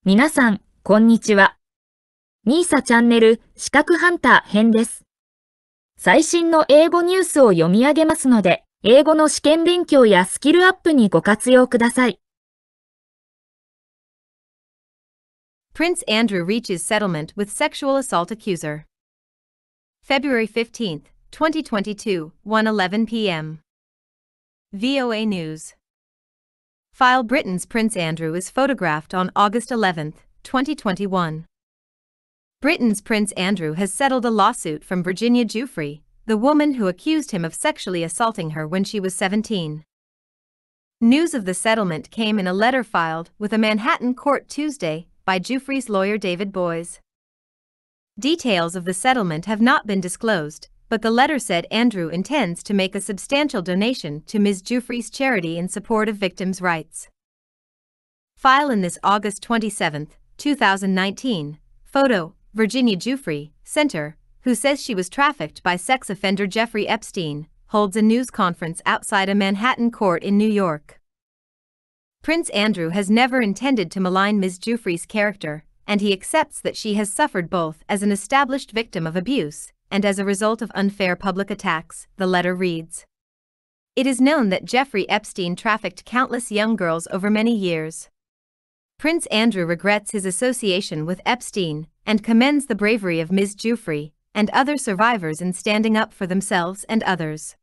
皆さん、こんにちは。みーさチャンネル資格ハンター編です。最新の英語ニュースを読み上げますので、英語の試験勉強やスキルアップにご活用ください。Prince Andrew reaches settlement with sexual assault accuser. February 15, 2022, 1:11 p.m. VOA News. File Britain's Prince Andrew is photographed on August 11, 2021. Britain's Prince Andrew has settled a lawsuit from Virginia Giuffre, the woman who accused him of sexually assaulting her when she was 17. News of the settlement came in a letter filed with a Manhattan court Tuesday by Giuffre's lawyer David Boies. Details of the settlement have not been disclosed, but the letter said Andrew intends to make a substantial donation to Ms. Giuffre's charity in support of victims' rights. File in this August 27, 2019, photo, Virginia Giuffre, Center, who says she was trafficked by sex offender Jeffrey Epstein, holds a news conference outside a Manhattan court in New York. Prince Andrew has never intended to malign Ms. Giuffre's character, and he accepts that she has suffered both as an established victim of abuse and as a result of unfair public attacks, the letter reads. It is known that Jeffrey Epstein trafficked countless young girls over many years. Prince Andrew regrets his association with Epstein and commends the bravery of Ms. Giuffre and other survivors in standing up for themselves and others.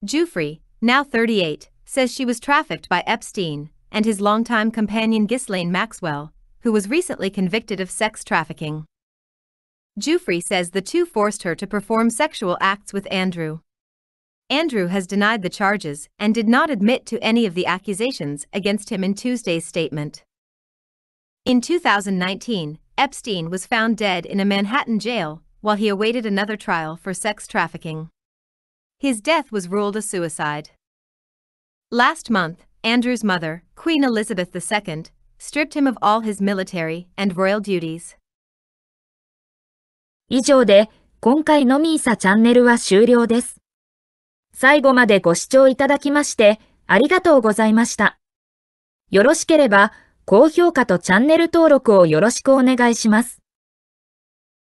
Giuffre, now 38, says she was trafficked by Epstein and his longtime companion Ghislaine Maxwell, who was recently convicted of sex trafficking. Giuffre says the two forced her to perform sexual acts with Andrew. Andrew has denied the charges and did not admit to any of the accusations against him in Tuesday's statement. In 2019, Epstein was found dead in a Manhattan jail while he awaited another trial for sex trafficking. His death was ruled a suicide. Last month, Andrew's mother, Queen Elizabeth II, stripped him of all his military and royal duties. 以上で、今回のみーさチャンネルは終了です。最後までご視聴いただきまして、ありがとうございました。よろしければ、高評価とチャンネル登録をよろしくお願いします。